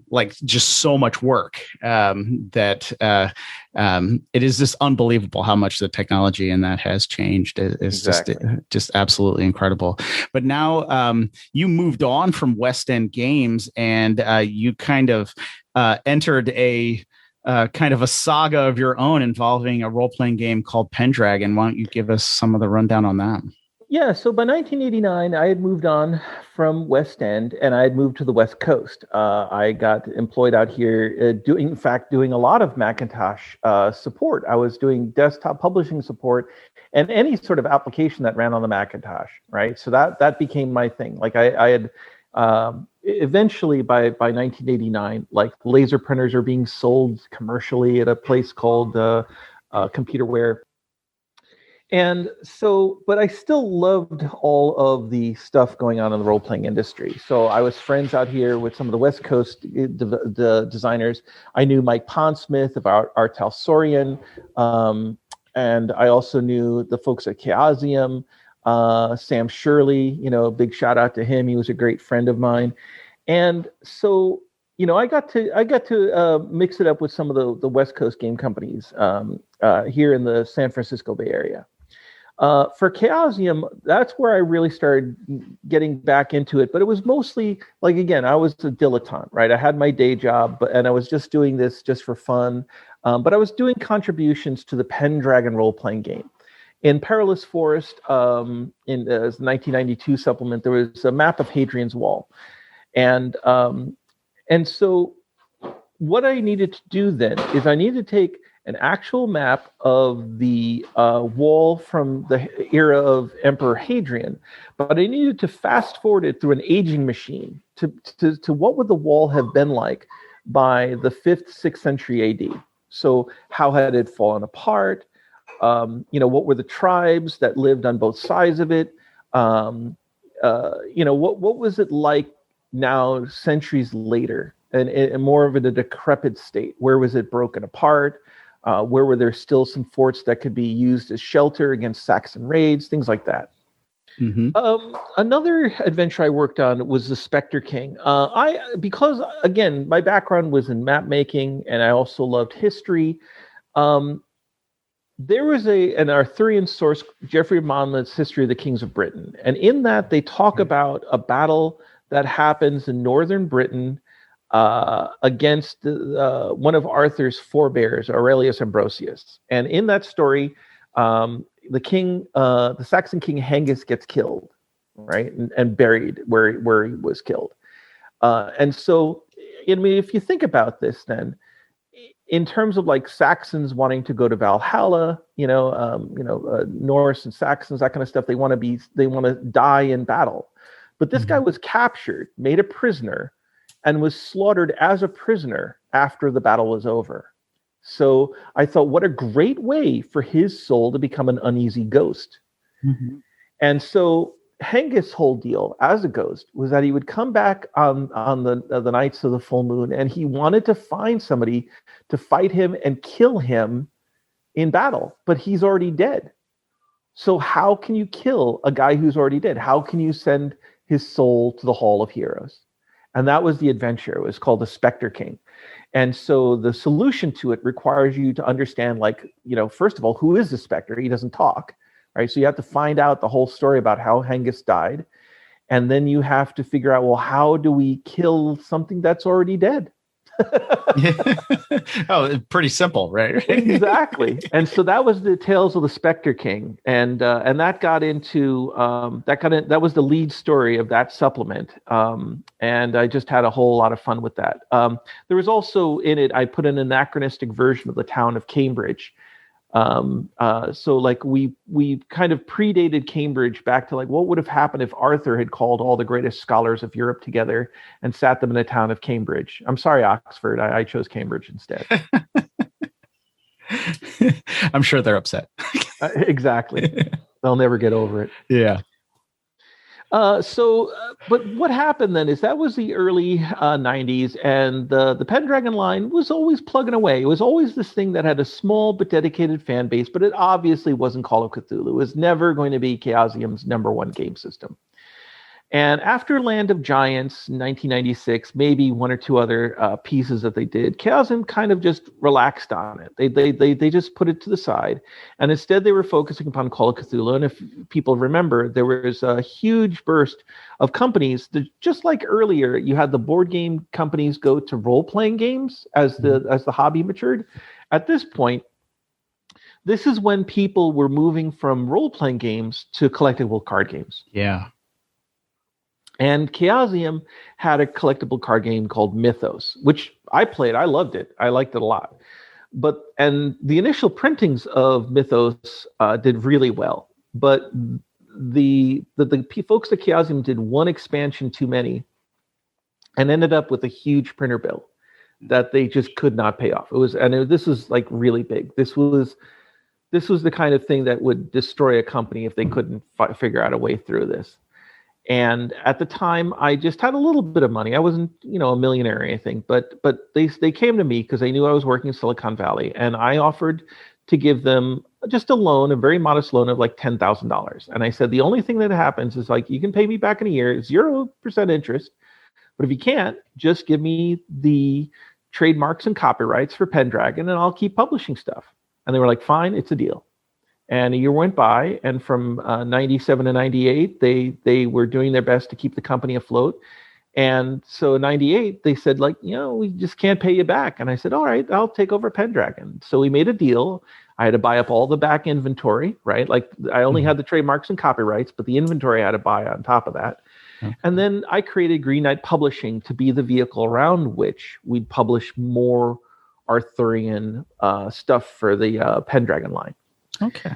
like just so much work that it is just unbelievable how much the technology in that has changed. It's just absolutely incredible. But now you moved on from West End Games, and you kind of entered a kind of a saga of your own involving a role-playing game called Pendragon. Why don't you give us some of the rundown on that? Yeah, so by 1989, I had moved on from West End, and I had moved to the West Coast. I got employed out here doing a lot of Macintosh support. I was doing desktop publishing support and any sort of application that ran on the Macintosh, right? So that became my thing. Like I had eventually by 1989, like laser printers are being sold commercially at a place called Computerware. And so, but I still loved all of the stuff going on in the role-playing industry. So I was friends out here with some of the West Coast the designers. I knew Mike Pondsmith of Artalsorian, and I also knew the folks at Chaosium, Sam Shirley, a big shout out to him. He was a great friend of mine. And so, I got to mix it up with some of the West Coast game companies here in the San Francisco Bay Area. For Chaosium, that's where I really started getting back into it. But it was mostly, like, again, I was a dilettante, right? I had my day job, and I was just doing this just for fun. But I was doing contributions to the Pendragon role-playing game. In Perilous Forest, in the 1992 supplement, there was a map of Hadrian's Wall. And so what I needed to do then is I needed to take an actual map of the wall from the era of Emperor Hadrian, but I needed to fast forward it through an aging machine to what would the wall have been like by the 5th, 6th century AD. So how had it fallen apart? What were the tribes that lived on both sides of it? What was it like now, centuries later, and more of a decrepit state? Where was it broken apart? Where were there still some forts that could be used as shelter against Saxon raids, things like that. Mm-hmm. Another adventure I worked on was the Specter King. Because again, my background was in map making, and I also loved history. There was an Arthurian source, Geoffrey Monmouth's History of the Kings of Britain, and in that they talk about a battle that happens in northern Britain against one of Arthur's forebears, Aurelius Ambrosius. And in that story, the Saxon king Hengist gets killed, right, and buried where he was killed. And so, I mean, if you think about this, then in terms of like Saxons wanting to go to Valhalla, Norse and Saxons, that kind of stuff, they want to die in battle. But this guy was captured, made a prisoner, and was slaughtered as a prisoner after the battle was over. So I thought, what a great way for his soul to become an uneasy ghost. Mm-hmm. And so Hengist's whole deal as a ghost was that he would come back on the nights of the full moon, and he wanted to find somebody to fight him and kill him in battle, but he's already dead. So how can you kill a guy who's already dead? How can you send his soul to the Hall of Heroes? And that was the adventure. It was called the Specter King. And so the solution to it requires you to understand, first of all, who is the Spectre? He doesn't talk, right? So you have to find out the whole story about how Hengist died. And then you have to figure out, well, how do we kill something that's already dead? Oh, pretty simple, right? Exactly. And so that was the Tales of the Specter King, and that got into that was the lead story of that supplement, and I just had a whole lot of fun with that. There was also in it, I put an anachronistic version of the town of Cambridge. So like we kind of predated Cambridge back to like what would have happened if Arthur had called all the greatest scholars of Europe together and sat them in the town of Cambridge. I'm sorry, Oxford. I chose Cambridge instead. I'm sure they're upset. Exactly. They'll never get over it. Yeah. But what happened then is that was the early 90s, and the Pendragon line was always plugging away. It was always this thing that had a small but dedicated fan base, but it obviously wasn't Call of Cthulhu. It was never going to be Chaosium's #1 game system. And after Land of Giants, 1996, maybe one or two other pieces that they did, Chaosium kind of just relaxed on it. They just put it to the side, and instead they were focusing upon Call of Cthulhu. And if people remember, there was a huge burst of companies that, just like earlier, you had the board game companies go to role-playing games as the hobby matured. At this point, this is when people were moving from role-playing games to collectible card games. Yeah. And Chaosium had a collectible card game called Mythos, which I played. I loved it. I liked it a lot. And the initial printings of Mythos did really well. But the folks at Chaosium did one expansion too many and ended up with a huge printer bill that they just could not pay off. This was like really big. This was the kind of thing that would destroy a company if they couldn't figure out a way through this. And at the time, I just had a little bit of money. I wasn't, a millionaire or anything, but they came to me because they knew I was working in Silicon Valley, and I offered to give them just a loan, a very modest loan of like $10,000. And I said, the only thing that happens is like, you can pay me back in a year, 0% interest. But if you can't, just give me the trademarks and copyrights for Pendragon, and I'll keep publishing stuff. And they were like, fine, it's a deal. And a year went by, and from 97 to 98, they were doing their best to keep the company afloat. And so in 98, they said, we just can't pay you back. And I said, all right, I'll take over Pendragon. So we made a deal. I had to buy up all the back inventory, right? Like I only had the trademarks and copyrights, but the inventory I had to buy on top of that. Okay. And then I created Green Knight Publishing to be the vehicle around which we'd publish more Arthurian stuff for the Pendragon line. Okay.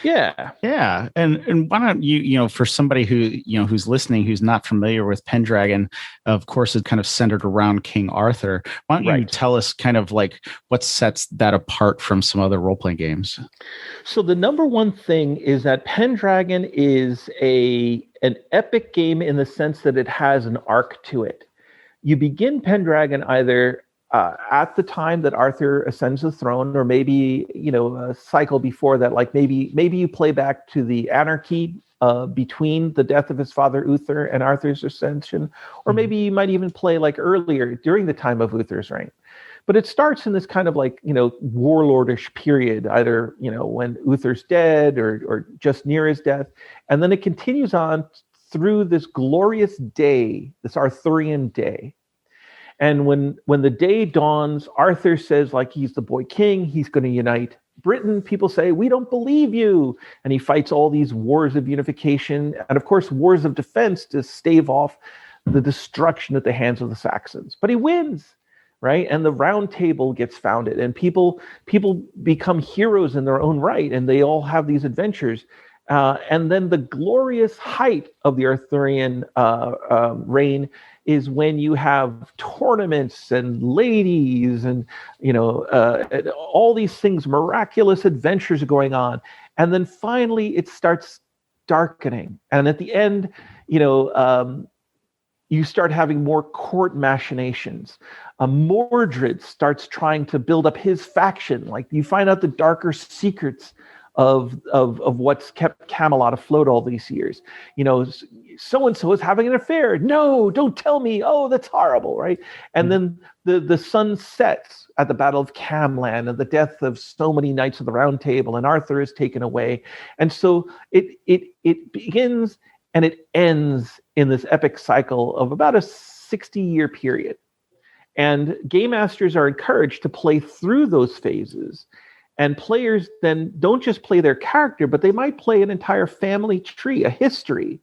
Yeah. Yeah. And why don't you, for somebody who, who's listening, who's not familiar with Pendragon, of course, it's kind of centered around King Arthur. Why don't you tell us kind of like what sets that apart from some other role-playing games? So the number one thing is that Pendragon is an epic game in the sense that it has an arc to it. You begin Pendragon either at the time that Arthur ascends the throne, or maybe a cycle before that. Like maybe you play back to the anarchy between the death of his father Uther and Arthur's ascension, or maybe you might even play like earlier during the time of Uther's reign. But it starts in this kind of like warlordish period, either when Uther's dead or just near his death, and then it continues on through this glorious day, this Arthurian day. And when the day dawns, Arthur says, like, he's the boy king, he's going to unite Britain. People say, we don't believe you. And he fights all these wars of unification and, of course, wars of defense to stave off the destruction at the hands of the Saxons. But he wins, right? And the Round Table gets founded, and people become heroes in their own right, and they all have these adventures. And then the glorious height of the Arthurian reign is when you have tournaments and ladies and all these things, miraculous adventures going on, and then finally it starts darkening, and at the end, you start having more court machinations. Mordred starts trying to build up his faction. Like, you find out the darker secrets of what's kept Camelot afloat all these years. So-and-so is having an affair. No, don't tell me. Oh, that's horrible, right? And then the sun sets at the Battle of Camlan and the death of so many knights of the Round Table, and Arthur is taken away. And so it begins and it ends in this epic cycle of about a 60-year period. And game masters are encouraged to play through those phases. And players then don't just play their character, but they might play an entire family tree, a history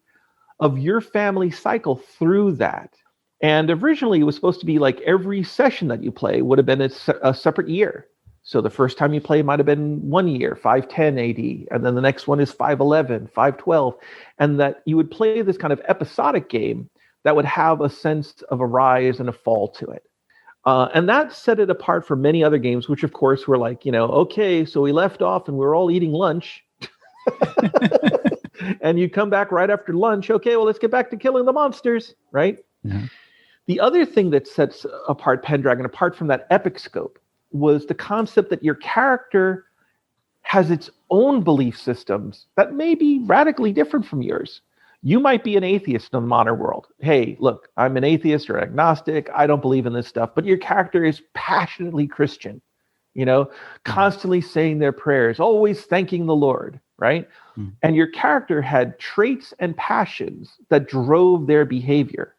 of your family cycle through that. And originally it was supposed to be like every session that you play would have been a separate year. So the first time you play might have been 1 year, 510 AD, and then the next one is 511, 512, and that you would play this kind of episodic game that would have a sense of a rise and a fall to it. And that set it apart from many other games, which of course were like, okay, so we left off and we were all eating lunch. And you come back right after lunch. Okay, well, let's get back to killing the monsters, right? Yeah. The other thing that sets apart Pendragon, apart from that epic scope, was the concept that your character has its own belief systems that may be radically different from yours. You might be an atheist in the modern world. Hey, look, I'm an atheist or agnostic. I don't believe in this stuff. But your character is passionately Christian, constantly saying their prayers, always thanking the Lord, right? Mm. And your character had traits and passions that drove their behavior.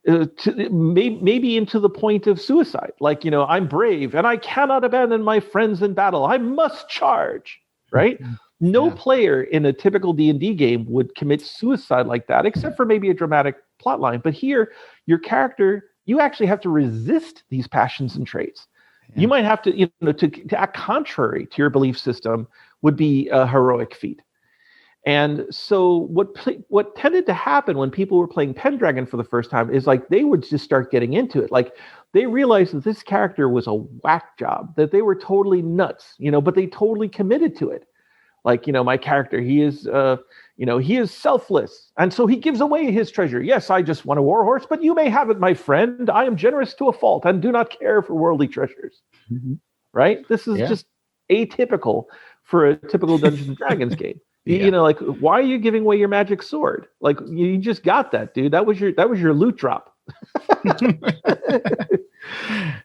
Maybe into the point of suicide. Like, I'm brave and I cannot abandon my friends in battle. I must charge, right? Mm-hmm. No player in a typical D&D game would commit suicide like that, except for maybe a dramatic plot line. But here, your character, you actually have to resist these passions and traits. Yeah. You might have to, to act contrary to your belief system would be a heroic feat. And so what tended to happen when people were playing Pendragon for the first time is like they would just start getting into it. Like they realized that this character was a whack job, that they were totally nuts, but they totally committed to it. Like, my character, he is selfless. And so he gives away his treasure. Yes, I just want a war horse, but you may have it, my friend. I am generous to a fault and do not care for worldly treasures. Mm-hmm. Right? This is just atypical for a typical Dungeons and Dragons game. Yeah. Like, why are you giving away your magic sword? Like, you just got that, dude. That was your loot drop.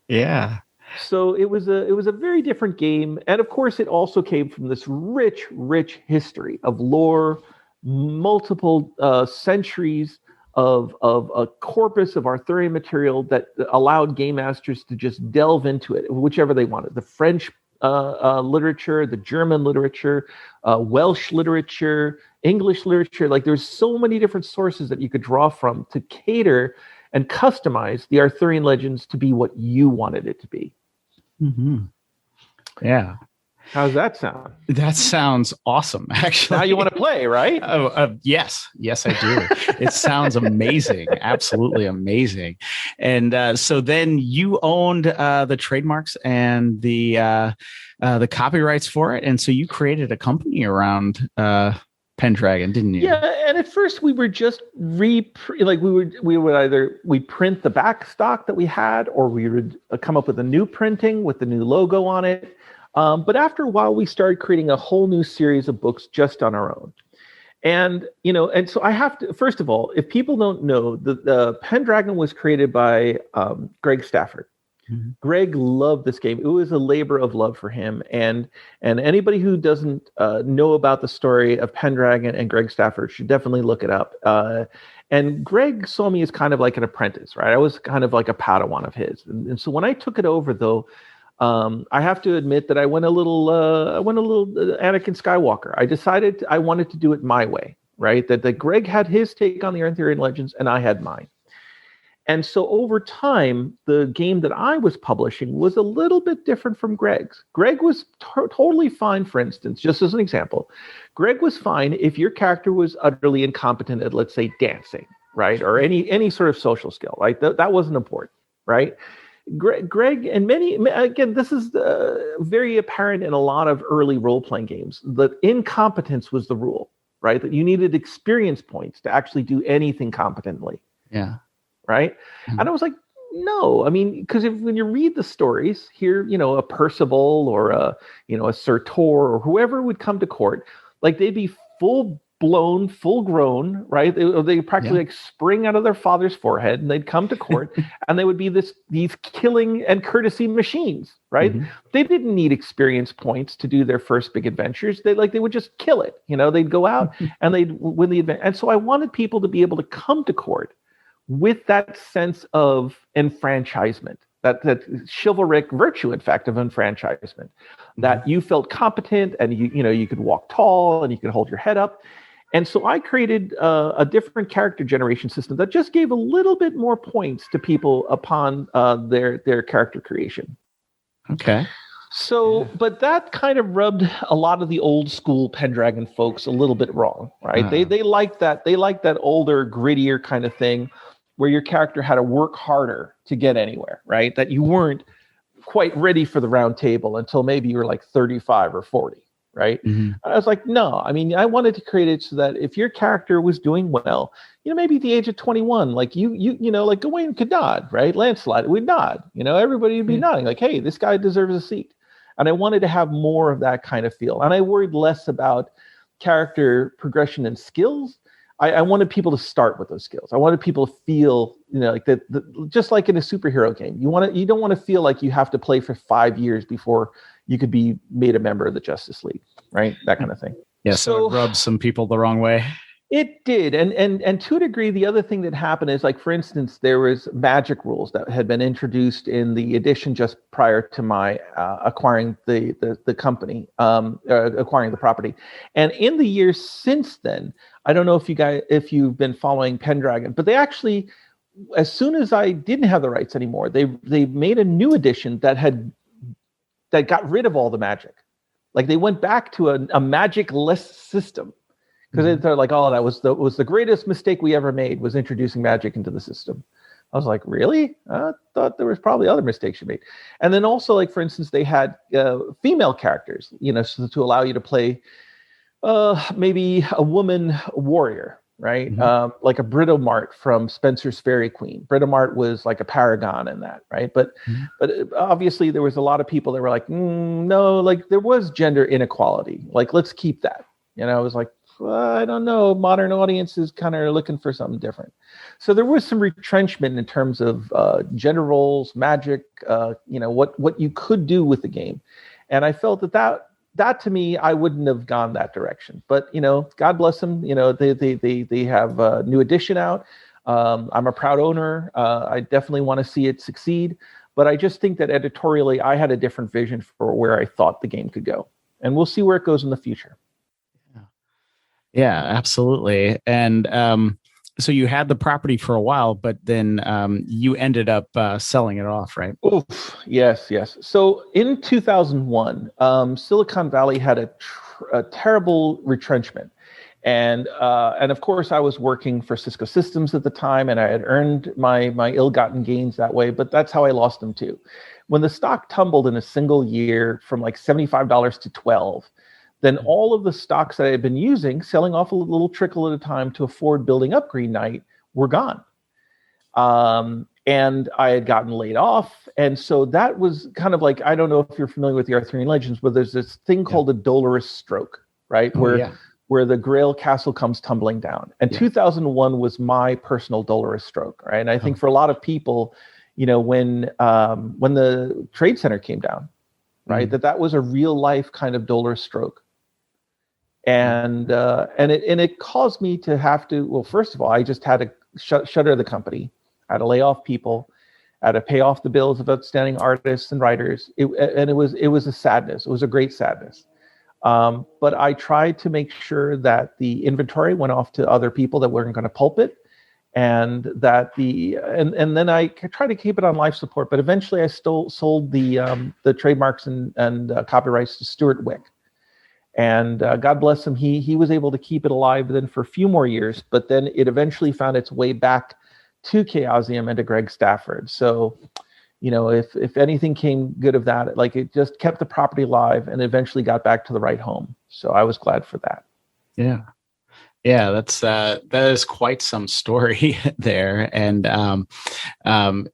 Yeah. So it was a very different game, and of course, it also came from this rich history of lore, multiple centuries of a corpus of Arthurian material that allowed game masters to just delve into it, whichever they wanted. The French literature, the German literature, Welsh literature, English literature. Like, there's so many different sources that you could draw from to cater and customize the Arthurian legends to be what you wanted it to be. Mm-hmm. Yeah. How's that sound? That sounds awesome, actually. Now you want to play, right? Yes, I do. It sounds amazing. Absolutely amazing. And so then you owned the trademarks and the copyrights for it. And so you created a company around Pendragon, didn't you? Yeah, and at first we were just we would either print the back stock that we had, or we would come up with a new printing with the new logo on it. But after a while, we started creating a whole new series of books just on our own. And so I have to, first of all, if people don't know, the Pendragon was created by Greg Stafford. Mm-hmm. Greg loved this game. It was a labor of love for him. And anybody who doesn't know about the story of Pendragon and Greg Stafford should definitely look it up. And Greg saw me as kind of like an apprentice, right? I was kind of like a Padawan of his. And so when I took it over, though, I have to admit that I went a little Anakin Skywalker. I decided I wanted to do it my way, right? That Greg had his take on the Arthurian legends and I had mine. And so over time, the game that I was publishing was a little bit different from Greg's. Greg was totally fine, for instance, just as an example. Greg was fine if your character was utterly incompetent at, let's say, dancing, right? Or any sort of social skill, right? That wasn't important, right? Greg and again, this is very apparent in a lot of early role-playing games. The incompetence was the rule, right? That you needed experience points to actually do anything competently. Yeah. Right. Mm-hmm. And I was like, no, I mean, because when you read the stories here, a Percival or a Sir Tor or whoever would come to court, like they'd be full grown, right? They practically like spring out of their father's forehead, and they'd come to court and they would be these killing and courtesy machines, right? Mm-hmm. They didn't need experience points to do their first big adventures. They would just kill it. They'd go out and they'd win the event. And so I wanted people to be able to come to court with that sense of enfranchisement, that chivalric virtue, in fact, of enfranchisement, that you felt competent and you could walk tall and you could hold your head up. And so I created a different character generation system that just gave a little bit more points to people upon their character creation. Okay. So, but that kind of rubbed a lot of the old school Pendragon folks a little bit wrong, right? They liked that. They liked that older, grittier kind of thing, where your character had to work harder to get anywhere, right? That you weren't quite ready for the round table until maybe you were like 35 or 40, right? Mm-hmm. I was like, no, I mean, I wanted to create it so that if your character was doing well, maybe at the age of 21, like like Gawain could nod, right? Lancelot would nod, everybody would be nodding like, hey, this guy deserves a seat. And I wanted to have more of that kind of feel. And I worried less about character progression and skills. I wanted people to start with those skills. I wanted people to feel, like that, just like in a superhero game. You don't want to feel like you have to play for 5 years before you could be made a member of the Justice League, right? That kind of thing. Yeah, so it rubs some people the wrong way. It did. And to a degree, the other thing that happened is, like, for instance, there was magic rules that had been introduced in the edition just prior to my acquiring the company, acquiring the property. And in the years since then, I don't know if you've been following Pendragon, but they actually, as soon as I didn't have the rights anymore, they made a new edition that got rid of all the magic. Like, they went back to a magic-less system. Because they're like, oh, that was the greatest mistake we ever made, was introducing magic into the system. I was like, really? I thought there was probably other mistakes you made. And then also, like, for instance, they had female characters, so to allow you to play maybe a woman warrior, right? Mm-hmm. Like a Britomart from Spencer's Fairy Queen. Britomart was like a paragon in that, right? But obviously there was a lot of people that were like, no, like there was gender inequality. Like, let's keep that. I was like, I don't know. Modern audiences kind of are looking for something different. So there was some retrenchment in terms of gender roles, magic, what you could do with the game. And I felt that to me, I wouldn't have gone that direction. But, God bless them. They have a new edition out. I'm a proud owner. I definitely want to see it succeed. But I just think that editorially, I had a different vision for where I thought the game could go. And we'll see where it goes in the future. Yeah, absolutely. And so you had the property for a while, but then you ended up selling it off, right? Oof, yes. So in 2001, Silicon Valley had a terrible retrenchment. And of course, I was working for Cisco Systems at the time, and I had earned my ill-gotten gains that way, but that's how I lost them too. When the stock tumbled in a single year from like $75 to $12, then all of the stocks that I had been using, selling off a little trickle at a time to afford building up Green Knight, were gone. And I had gotten laid off. And so that was kind of like, I don't know if you're familiar with the Arthurian legends, but there's this thing called a dolorous stroke, right? Where the Grail castle comes tumbling down. And 2001 was my personal dolorous stroke, right? And I think for a lot of people, when the Trade Center came down, right, that was a real life kind of dolorous stroke. And it caused me to have to, well, first of all, I just had to shutter the company. I had to lay off people. I had to pay off the bills of outstanding artists and writers. It was a sadness. It was a great sadness. But I tried to make sure that the inventory went off to other people that weren't going to pulp it, and that and then I tried to keep it on life support. But eventually, I sold the trademarks and copyrights to Stuart Wick, and God bless him, he was able to keep it alive then for a few more years. But then it eventually found its way back to Chaosium and to Greg Stafford. So, if anything came good of that, like, it just kept the property alive and eventually got back to the right home. So I was glad for that. Yeah. Yeah, that is quite some story there, and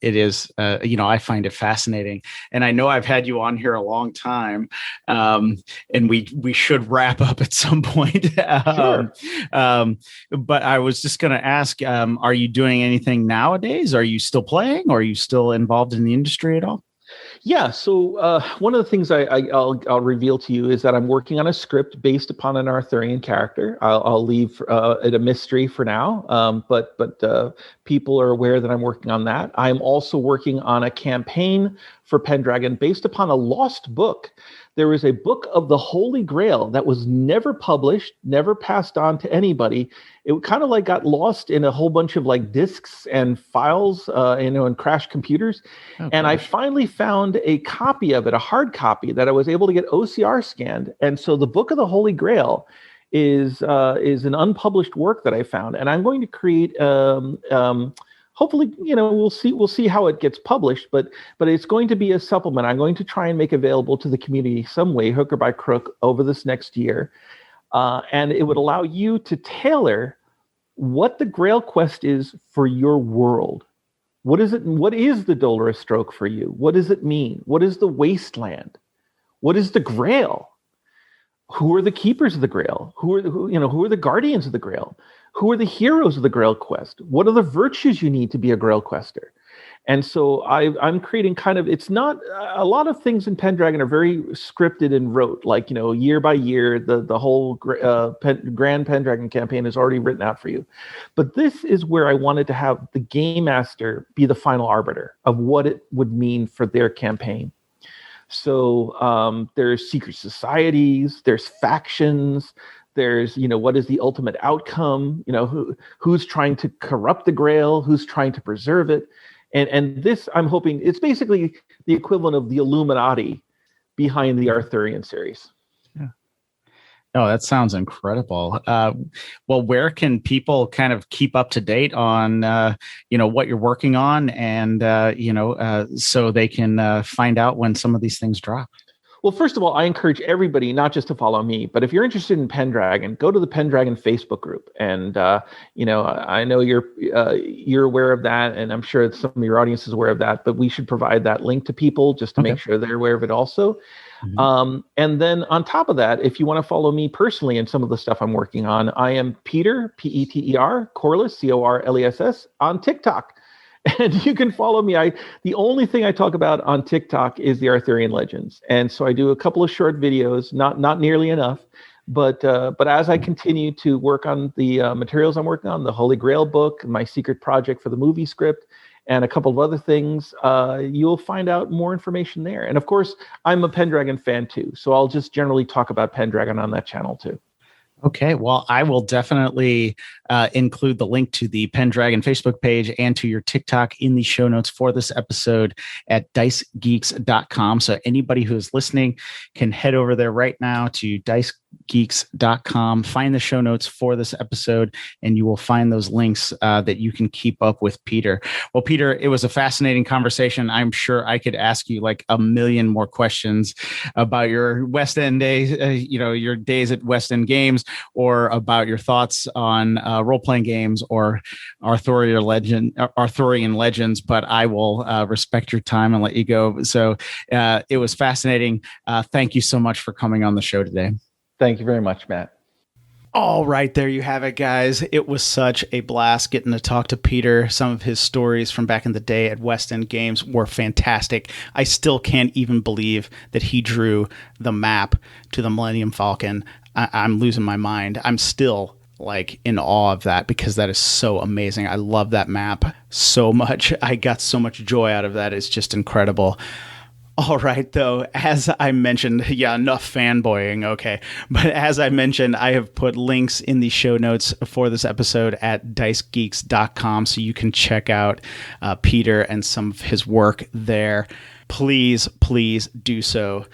it is. I find it fascinating, and I know I've had you on here a long time, and we should wrap up at some point. Sure. But I was just going to ask: are you doing anything nowadays? Are you still playing? Or are you still involved in the industry at all? Yeah. So one of the things I'll reveal to you is that I'm working on a script based upon an Arthurian character. I'll leave it a mystery for now, but people are aware that I'm working on that. I'm also working on a campaign for Pendragon based upon a lost book. There is a book of the Holy Grail that was never published, never passed on to anybody. It kind of like got lost in a whole bunch of like discs and files, and crashed computers. Okay. And I finally found a copy of it, a hard copy that I was able to get OCR scanned. And so the Book of the Holy Grail is an unpublished work that I found, and I'm going to create. Hopefully, we'll see how it gets published, but it's going to be a supplement. I'm going to try and make available to the community some way, hook or by crook, over this next year. And it would allow you to tailor what the Grail Quest is for your world. What is it? What is the Dolorous Stroke for you? What does it mean? What is the Wasteland? What is the Grail? Who are the keepers of the Grail? Who are the guardians of the Grail? Who are the heroes of the Grail Quest? What are the virtues you need to be a Grail Quester? And so I'm creating kind of, it's not, a lot of things in Pendragon are very scripted and rote, like, year by year, the whole Grand Pendragon campaign is already written out for you. But this is where I wanted to have the Game Master be the final arbiter of what it would mean for their campaign. So there's secret societies, there's factions, there's, what is the ultimate outcome? Who's trying to corrupt the Grail? Who's trying to preserve it? And this, I'm hoping, it's basically the equivalent of the Illuminati behind the Arthurian series. Yeah. Oh, that sounds incredible. Well, where can people kind of keep up to date on, what you're working on, and, so they can find out when some of these things drop? Well, first of all, I encourage everybody not just to follow me, but if you're interested in Pendragon, go to the Pendragon Facebook group. And I know you're aware of that, and I'm sure some of your audience is aware of that. But we should provide that link to people just to make sure they're aware of it also. Mm-hmm. And then on top of that, if you want to follow me personally in some of the stuff I'm working on, I am Peter Peter Corless Corless on TikTok. And you can follow me. The only thing I talk about on TikTok is the Arthurian legends, and so I do a couple of short videos, not nearly enough, but as I continue to work on the materials I'm working on, the Holy Grail book, my secret project for the movie script, and a couple of other things, you'll find out more information there. And of course, I'm a Pendragon fan too, so I'll just generally talk about Pendragon on that channel too. Okay, well, I will definitely include the link to the Pendragon Facebook page and to your TikTok in the show notes for this episode at dicegeeks.com. So anybody who is listening can head over there right now to dicgeeks.com. Find the show notes for this episode, and you will find those links that you can keep up with Peter. Well, Peter, it was a fascinating conversation. I'm sure I could ask you like a million more questions about your West End days, your days at West End Games, or about your thoughts on role-playing games or Arthurian Legends, but I will respect your time and let you go. So it was fascinating. Thank you so much for coming on the show today. Thank you very much, Matt. All right, there you have it, guys. It was such a blast getting to talk to Peter. Some of his stories from back in the day at West End Games were fantastic. I still can't even believe that he drew the map to the Millennium Falcon. I'm losing my mind. I'm still like in awe of that because that is so amazing. I love that map so much. I got so much joy out of that. It's just incredible. All right, though, as I mentioned, enough fanboying, okay. But as I mentioned, I have put links in the show notes for this episode at dicegeeks.com so you can check out Peter and some of his work there. Please do so.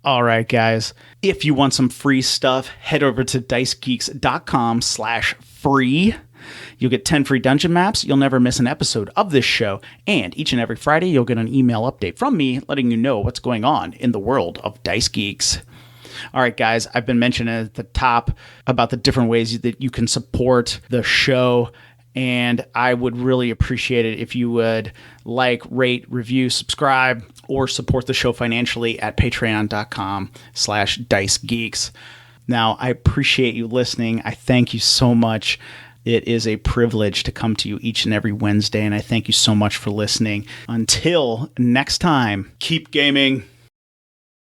All right, guys, if you want some free stuff, head over to dicegeeks.com/free. You'll get 10 free dungeon maps. You'll never miss an episode of this show. And each and every Friday, you'll get an email update from me letting you know what's going on in the world of Dice Geeks. All right, guys, I've been mentioning at the top about the different ways that you can support the show. And I would really appreciate it if you would like, rate, review, subscribe, or support the show financially at patreon.com/dicegeeks. Now, I appreciate you listening. I thank you so much. It is a privilege to come to you each and every Wednesday, and I thank you so much for listening. Until next time, keep gaming.